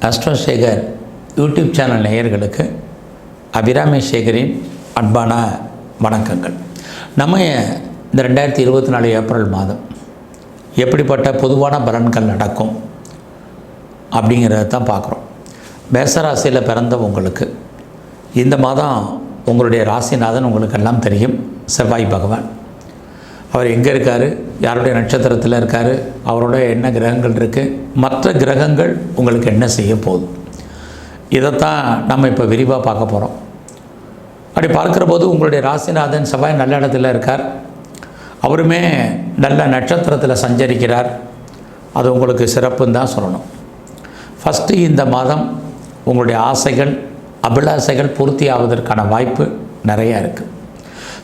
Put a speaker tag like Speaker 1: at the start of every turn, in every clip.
Speaker 1: அஸ்ட்ரோசேகர் YouTube channel நேயர்களுக்கு அபிராமி சேகரின் அன்பான வணக்கங்கள். நம்ம இந்த 2024 ஏப்ரல் மாதம் எப்படிப்பட்ட பொதுவான பலன்கள் நடக்கும் அப்படிங்கிறத தான் பார்க்குறோம். மேசராசியில் பிறந்த உங்களுக்கு இந்த மாதம் உங்களுடைய ராசிநாதன் உங்களுக்கு எல்லாம் தெரியும், செவ்வாய் பகவான். அவர் எங்கே இருக்கார், யாருடைய நட்சத்திரத்தில் இருக்கார், அவரோட என்ன கிரகங்கள் இருக்குது, மற்ற கிரகங்கள் உங்களுக்கு என்ன செய்ய போகுது, இதைத்தான் நம்ம இப்போ விரிவாக பார்க்க போகிறோம். அப்படி பார்க்குற போது உங்களுடைய ராசிநாதன் செவ்வாய் நல்ல இடத்துல இருக்கார், அவருமே நல்ல நட்சத்திரத்தில் சஞ்சரிக்கிறார். அது உங்களுக்கு சிறப்புன்னு தான் சொல்லணும். ஃபஸ்ட்டு இந்த மாதம் உங்களுடைய ஆசைகள் அபிலாசைகள் பூர்த்தி ஆவதற்கான வாய்ப்பு நிறையா இருக்குது.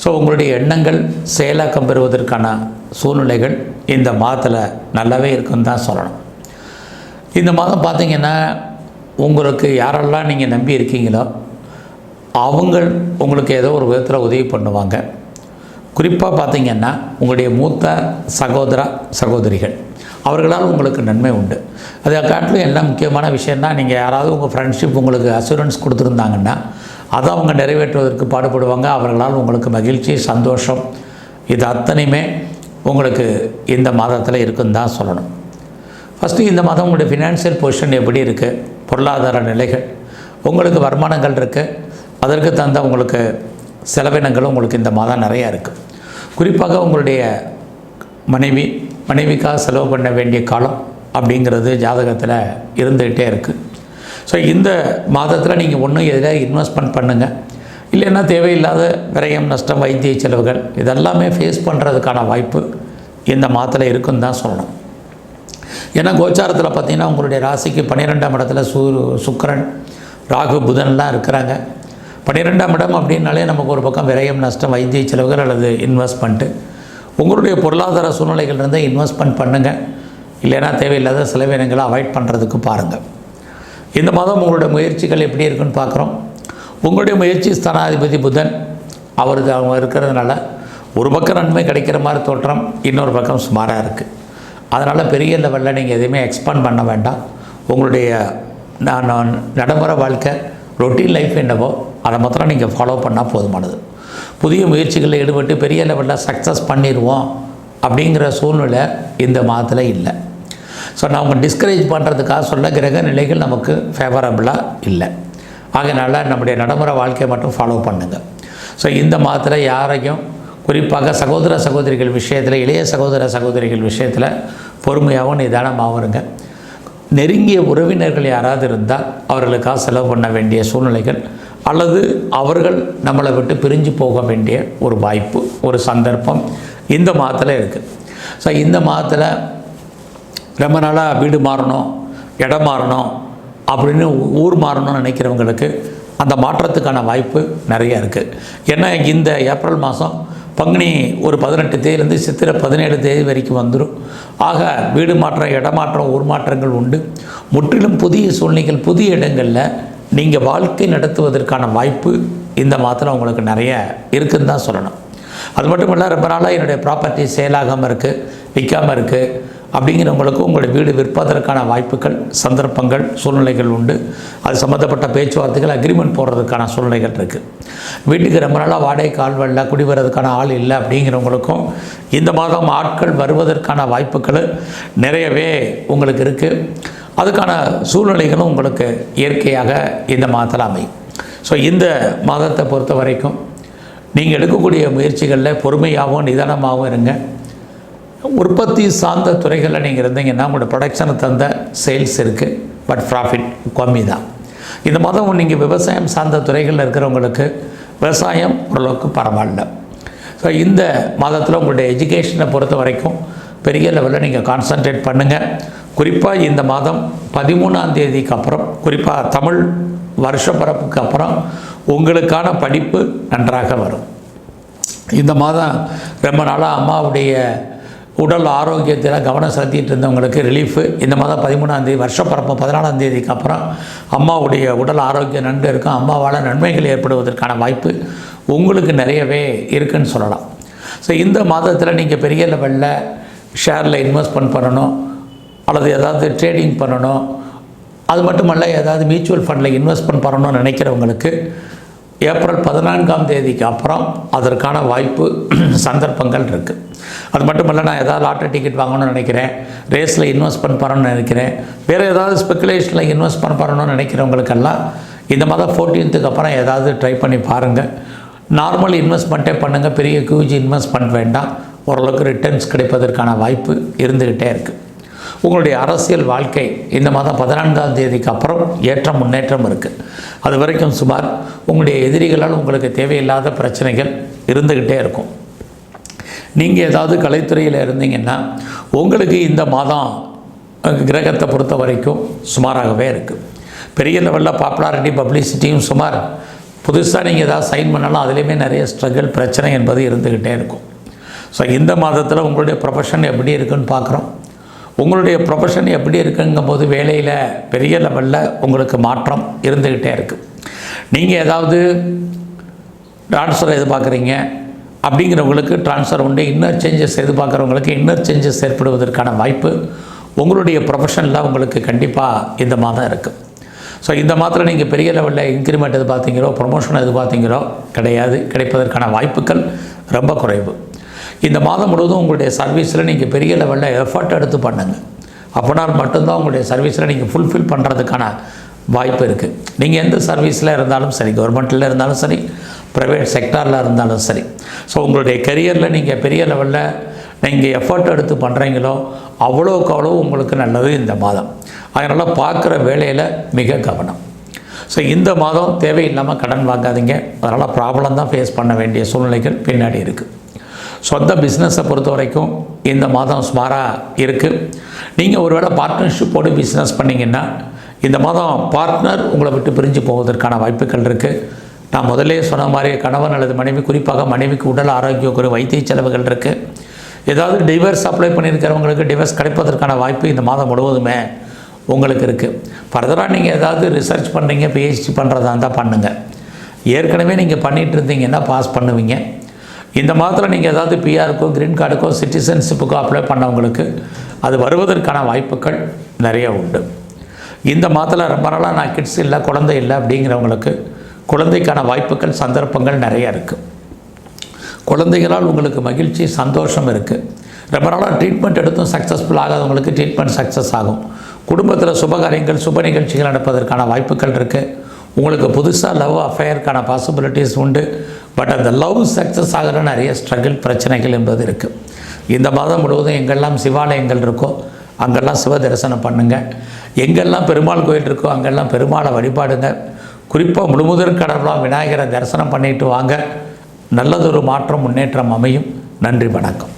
Speaker 1: ஸோ உங்களுடைய எண்ணங்கள் செயலாக்கம் பெறுவதற்கான சூழ்நிலைகள் இந்த மாதத்தில் நல்லாவே இருக்குன்னு தான் சொல்லணும். இந்த மாதம் பார்த்திங்கன்னா உங்களுக்கு யாரெல்லாம் நீங்கள் நம்பி இருக்கீங்களோ அவங்க உங்களுக்கு ஏதோ ஒரு விதத்தில் உதவி பண்ணுவாங்க. குறிப்பாக பார்த்திங்கன்னா உங்களுடைய மூத்த சகோதர சகோதரிகள் அவர்களால் உங்களுக்கு நன்மை உண்டு. அதை காட்டிலும் எல்லாம் முக்கியமான விஷயம்னா, நீங்கள் யாராவது உங்கள் ஃப்ரெண்ட்ஷிப் உங்களுக்கு அசூரன்ஸ் கொடுத்துருந்தாங்கன்னா அதை அவங்க நிறைவேற்றுவதற்கு பாடுபடுவாங்க. அவர்களால் உங்களுக்கு மகிழ்ச்சி சந்தோஷம் இது அத்தனையுமே உங்களுக்கு இந்த மாதத்தில் இருக்குன்னு தான் சொல்லணும். ஃபஸ்ட்டு இந்த மாதம் உங்களுடைய ஃபினான்ஷியல் பொசிஷன் எப்படி இருக்குது, பொருளாதார நிலைகள், உங்களுக்கு வருமானங்கள் இருக்குது, அதற்கு தகுந்த உங்களுக்கு செலவினங்களும் உங்களுக்கு இந்த மாதம் நிறையா இருக்குது. குறிப்பாக உங்களுடைய மனைவிக்காக செலவு பண்ண வேண்டிய காலம் அப்படிங்கிறது ஜாதகத்தில் இருந்துகிட்டே இருக்குது. ஸோ இந்த மாதத்தில் நீங்கள் ஒன்றும் எதில் இன்வெஸ்ட்மெண்ட் பண்ணுங்கள், இல்லைன்னா தேவையில்லாத விரயம் நஷ்டம் வைத்திய செலவுகள் இதெல்லாமே ஃபேஸ் பண்ணுறதுக்கான வாய்ப்பு இந்த மாதத்தில் இருக்குன்னு தான் சொல்லணும். ஏன்னா கோச்சாரத்தில் பார்த்திங்கன்னா உங்களுடைய ராசிக்கு 12ஆம் இடத்துல சுக்கிரன் ராகு புதன்லாம் இருக்கிறாங்க. 12ஆம் இடம் அப்படின்னாலே நமக்கு ஒரு பக்கம் விரயம் நஷ்டம் வைத்திய செலவுகள் அல்லது இன்வெஸ்ட்மெண்ட்டு. உங்களுடைய பொருளாதார சூழ்நிலைகள் இருந்தால் இன்வெஸ்ட்மெண்ட் பண்ணுங்கள், இல்லைன்னா தேவையில்லாத செலவினங்களை அவாய்ட் பண்ணுறதுக்கு பாருங்கள். இந்த மாதம் உங்களுடைய முயற்சிகள் எப்படி இருக்குன்னு பார்க்குறோம். உங்களுடைய முயற்சி ஸ்தானாதிபதி புதன் அவங்க இருக்கிறதுனால ஒரு பக்கம் நன்மை கிடைக்கிற மாதிரி தோற்றம், இன்னொரு பக்கம் சுமாராக இருக்குது. அதனால் பெரிய லெவலில் நீங்கள் எதுவுமே எக்ஸ்பாண்ட் பண்ண வேண்டாம். உங்களுடைய நடைமுறை வாழ்க்கை ரொட்டீன் லைஃப் என்னவோ அதை மாத்திரம் நீங்கள் ஃபாலோ பண்ணால் போதுமானது. புதிய முயற்சிகளில் ஈடுபட்டு பெரிய லெவலில் சக்ஸஸ் பண்ணிடுவோம் அப்படிங்கிற சூழ்நிலை இந்த மாதத்தில் இல்லை. ஸோ நான் அவங்க டிஸ்கரேஜ் பண்ணுறதுக்காக சொல்ல கிரக நிலைகள் நமக்கு ஃபேவரபுளாக இல்லை. ஆகையினால நம்முடைய நடைமுறை வாழ்க்கையை மட்டும் ஃபாலோ பண்ணுங்கள். ஸோ இந்த மாதத்தில் யாரையும் குறிப்பாக சகோதர சகோதரிகள் விஷயத்தில், இளைய சகோதர சகோதரிகள் விஷயத்தில் பொறுமையாகவும் நிதானமாகவும் இருங்க. நெருங்கிய உறவினர்கள் யாராவது இருந்தால் அவர்களுக்காக செலவு பண்ண வேண்டிய சூழ்நிலைகள் அல்லது அவர்கள் நம்மளை விட்டு பிரிஞ்சு போக வேண்டிய ஒரு வாய்ப்பு, ஒரு சந்தர்ப்பம் இந்த மாதத்தில் இருக்குது. ஸோ இந்த மாதத்தில் ரொம்ப நாளாக வீடு மாறணும், இடம் மாறணும் அப்படின்னு ஊர் மாறணும்னு நினைக்கிறவங்களுக்கு அந்த மாற்றத்துக்கான வாய்ப்பு நிறையா இருக்குது. ஏன்னா இந்த ஏப்ரல் மாதம் பங்குனி ஒரு 18 தேதியிலேருந்து சித்திரை 17 தேதி வரைக்கும் வந்துடும். ஆக வீடு மாற்றம், இடமாற்றம், ஊர் மாற்றங்கள் உண்டு. முற்றிலும் புதிய சூழ்நிலைகள், புதிய இடங்களில் நீங்கள் வாழ்க்கை நடத்துவதற்கான வாய்ப்பு இந்த மாதத்தில் உங்களுக்கு நிறைய இருக்குதுன்னு தான் சொல்லணும். அது மட்டும் இல்லை, ரொம்ப நாளாக என்னுடைய ப்ராப்பர்ட்டி சேலாகாமல் இருக்குது, விற்காமல் இருக்குது அப்படிங்கிறவங்களுக்கு உங்களுடைய வீடு விற்பதற்கான வாய்ப்புகள், சந்தர்ப்பங்கள், சூழ்நிலைகள் உண்டு. அது சம்மந்தப்பட்ட பேச்சுவார்த்தைகள், அக்ரிமெண்ட் போடுறதுக்கான சூழ்நிலைகள் இருக்குது. வீட்டுக்கு ரொம்ப நாளாக வாடகைக்கு ஆள் வரல, குடி வர்றதுக்கான ஆள் இல்லை அப்படிங்கிறவங்களுக்கும் இந்த மாதம் ஆட்கள் வருவதற்கான வாய்ப்புகள் நிறையவே உங்களுக்கு இருக்குது. அதுக்கான சூழ்நிலைகளும் உங்களுக்கு இயற்கையாக இந்த மாதத்தில் அமையும். ஸோ இந்த மாதத்தை பொறுத்த வரைக்கும் நீங்கள் எடுக்கக்கூடிய முயற்சிகளில் பொறுமையாகவும் நிதானமாகவும் இருங்க. உற்பத்தி சார்ந்த துறைகளில் நீங்கள் இருந்தீங்கன்னா உங்களோட ப்ரொடக்ஷனை தந்த சேல்ஸ் இருக்குது, பட் ப்ராஃபிட் கம்மி தான். இந்த மாதம் நீங்கள் விவசாயம் சார்ந்த துறைகளில் இருக்கிறவங்களுக்கு விவசாயம் ஓரளவுக்கு பரவாயில்ல. ஸோ இந்த மாதத்தில் உங்களுடைய எஜுகேஷனை பொறுத்த வரைக்கும் பெரிய லெவலில் நீங்கள் கான்சன்ட்ரேட் பண்ணுங்கள். குறிப்பாக இந்த மாதம் 13ஆம் தேதிக்கு அப்புறம், குறிப்பாக தமிழ் வருஷ பிறப்புக்கு அப்புறம் உங்களுக்கான படிப்பு நன்றாக வரும். இந்த மாதம் ரொம்ப நாளாக அம்மாவுடைய உடல் ஆரோக்கியத்தில் கவனம் செலுத்திட்டு இருந்தவங்களுக்கு ரிலீஃபு. இந்த மாதம் 13ஆம் தேதி வருஷ பிறப்பு 14ஆம் தேதிக்கு அப்புறம் அம்மாவுடைய உடல் ஆரோக்கியம் நன்கு இருக்கும். அம்மாவால் நன்மைகள் ஏற்படுவதற்கான வாய்ப்பு உங்களுக்கு நிறையவே இருக்குதுன்னு சொல்லலாம். ஸோ இந்த மாதத்தில் நீங்கள் பெரிய லெவலில் ஷேரில் இன்வெஸ்ட்மெண்ட் பண்ணணும் அல்லது ஏதாவது ட்ரேடிங் பண்ணணும் அது மட்டுமல்ல, ஏதாவது மியூச்சுவல் ஃபண்டில் இன்வெஸ்ட்மெண்ட் பண்ணணும்னு நினைக்கிறவங்களுக்கு ஏப்ரல் 14ஆம் தேதிக்கு அப்புறம் அதற்கான வாய்ப்பு சந்தர்ப்பங்கள் இருக்குது. அது மட்டுமல்ல, நான் ஏதாவது லாட்டரி டிக்கெட் வாங்கணும்னு நினைக்கிறேன், ரேஸில் இன்வெஸ்ட்மெண்ட் பண்ணணும்னு நினைக்கிறேன், வேறு ஏதாவது ஸ்பெக்குலேஷனில் இன்வெஸ்ட்மெண்ட் பண்ணணும்னு நினைக்கிறவங்களுக்கெல்லாம் இந்த மாதம் 14க்கு அப்புறம் ஏதாவது ட்ரை பண்ணி பாருங்கள். நார்மல் இன்வெஸ்ட்மெண்ட்டே பண்ணுங்கள், பெரிய ஹியூஜ் இன்வெஸ்ட்மெண்ட் வேண்டாம். ஓரளவுக்கு ரிட்டர்ன்ஸ் கிடைப்பதற்கான வாய்ப்பு இருந்துக்கிட்டே இருக்குது. உங்களுடைய அரசியல் வாழ்க்கை இந்த மாதம் 14ஆம் தேதிக்கு அப்புறம் ஏற்றம் முன்னேற்றம் இருக்குது. அது வரைக்கும் சுமார் உங்களுடைய எதிரிகளால் உங்களுக்கு தேவையில்லாத பிரச்சனைகள் இருந்துக்கிட்டே இருக்கும். நீங்கள் ஏதாவது கலைத்துறையில் இருந்தீங்கன்னா உங்களுக்கு இந்த மாதம் கிரகத்தை பொறுத்த வரைக்கும் சுமாராகவே இருக்குது. பெரிய லெவலில் பாப்புலாரிட்டி பப்ளிசிட்டியும் சுமார். புதுசாக நீங்கள் ஏதாவது சைன் பண்ணாலும் அதுலேயுமே நிறைய ஸ்ட்ரகிள் பிரச்சனை என்பது இருந்துக்கிட்டே இருக்கும். ஸோ இந்த மாதத்தில் உங்களுடைய ப்ரொஃபஷன் எப்படி இருக்குன்னு பார்க்குறோம். உங்களுடைய ப்ரொஃபஷன் எப்படி இருக்குங்கும் போது வேலையில் பெரிய லெவலில் உங்களுக்கு மாற்றம் இருந்துக்கிட்டே இருக்குது. நீங்கள் ஏதாவது ட்ரான்ஸ்ஃபர் எதிர்பார்க்குறீங்க அப்படிங்கிறவங்களுக்கு ட்ரான்ஸ்ஃபர் உண்டு. இன்னர் சேஞ்சஸ் எதிர்பார்க்குறவங்களுக்கு இன்னர் சேஞ்சஸ் ஏற்படுவதற்கான வாய்ப்பு உங்களுடைய ப்ரொஃபஷனில் உங்களுக்கு கண்டிப்பாக இந்த மாதம் இருக்குது. ஸோ இந்த மாதத்தில் நீங்கள் பெரிய லெவலில் இன்க்ரிமெண்ட் எதிர்பார்த்தீங்களோ ப்ரொமோஷன் எதிர்பார்த்தீங்களோ கிடையாது. கிடைப்பதற்கான வாய்ப்புகள் ரொம்ப குறைவு. இந்த மாதம் முழுவதும் உங்களுடைய சர்வீஸில் நீங்கள் பெரிய லெவலில் எஃபர்ட் எடுத்து பண்ணுங்கள். அப்படினால் மட்டும்தான் உங்களுடைய சர்வீஸில் நீங்கள் ஃபுல்ஃபில் பண்ணுறதுக்கான வாய்ப்பு இருக்குது. நீங்கள் எந்த சர்வீஸில் இருந்தாலும் சரி, கவர்மெண்ட்டில் இருந்தாலும் சரி, ப்ரைவேட் செக்டாரில் இருந்தாலும் சரி, ஸோ உங்களுடைய கெரியரில் நீங்கள் பெரிய லெவலில் நீங்கள் எஃபர்ட் எடுத்து பண்ணுறீங்களோ அவ்வளோக்கு அவ்வளோ உங்களுக்கு நல்லது இந்த மாதம். அதனால் பார்க்குற வேலையில் மிக கவனம். ஸோ இந்த மாதம் தேவையில்லாமல் கடன் வாங்காதீங்க. அதனால் ப்ராப்ளம் தான் ஃபேஸ் பண்ண வேண்டிய சூழ்நிலைகள் பின்னாடி இருக்குது. சொந்த பிஸ்னஸை பொறுத்த வரைக்கும் இந்த மாதம் சுமாராக இருக்குது. நீங்கள் ஒருவேளை பார்ட்னர்ஷிப்போடு பிஸ்னஸ் பண்ணிங்கன்னா இந்த மாதம் பார்ட்னர் உங்களை விட்டு பிரிஞ்சு போவதற்கான வாய்ப்புகள் இருக்குது. நான் முதலே சொன்ன மாதிரி கணவன் அல்லது மனைவி, குறிப்பாக மனைவிக்கு உடல் ஆரோக்கிய வைத்திய செலவுகள் இருக்குது. ஏதாவது டிவைர்ஸ் அப்ளை பண்ணியிருக்கிறவங்களுக்கு டிவைர்ஸ் கிடைப்பதற்கான வாய்ப்பு இந்த மாதம் முழுவதுமே உங்களுக்கு இருக்குது. ஃபர்தராக நீங்கள் ஏதாவது ரிசர்ச் பண்ணுறீங்க, பிஹெச்டி பண்ணுறதா இருந்தால் பண்ணுங்கள். ஏற்கனவே நீங்கள் பண்ணிகிட்டு இருந்தீங்கன்னா பாஸ் பண்ணுவீங்க. இந்த மாதத்தில் நீங்கள் ஏதாவது பிஆருக்கோ க்ரீன் கார்டுக்கோ சிட்டிசன்ஷிப்புக்கோ அப்ளை பண்ணவங்களுக்கு அது வருவதற்கான வாய்ப்புகள் நிறைய உண்டு. இந்த மாதத்தில் ரொம்ப நாளாக நான் கிட்ஸ் இல்லை, குழந்தை இல்லை அப்படிங்கிறவங்களுக்கு குழந்தைக்கான வாய்ப்புகள் சந்தர்ப்பங்கள் நிறைய இருக்குது. குழந்தைகளால் உங்களுக்கு மகிழ்ச்சி சந்தோஷம் இருக்குது. ரொம்ப நாளாக ட்ரீட்மெண்ட் எடுத்தும் சக்ஸஸ்ஃபுல் ஆகாதவங்களுக்கு ட்ரீட்மெண்ட் சக்ஸஸ் ஆகும். குடும்பத்தில் சுபகாரியங்கள் சுப நிகழ்ச்சிகள் நடப்பதற்கான வாய்ப்புகள் இருக்குது. உங்களுக்கு புதுசாக லவ் அஃபேருக்கான பாசிபிலிட்டிஸ் உண்டு. பட் அந்த லவ் சக்ஸஸ் ஆகிற நிறைய ஸ்ட்ரகிள் பிரச்சனைகள் என்பது இருக்குது. இந்த மாதம் முழுவதும் எங்கெல்லாம் சிவாலயங்கள் இருக்கோ அங்கெல்லாம் சிவ தரிசனம் பண்ணுங்கள். எங்கெல்லாம் பெருமாள் கோயில் இருக்கோ அங்கெல்லாம் பெருமாளை வழிபாடுங்க. குறிப்பாக முழுமுதற் கடவுளாக விநாயகரை தரிசனம் பண்ணிட்டு வாங்க. நல்லதொரு மாற்றம் முன்னேற்றம் அமையும். நன்றி, வணக்கம்.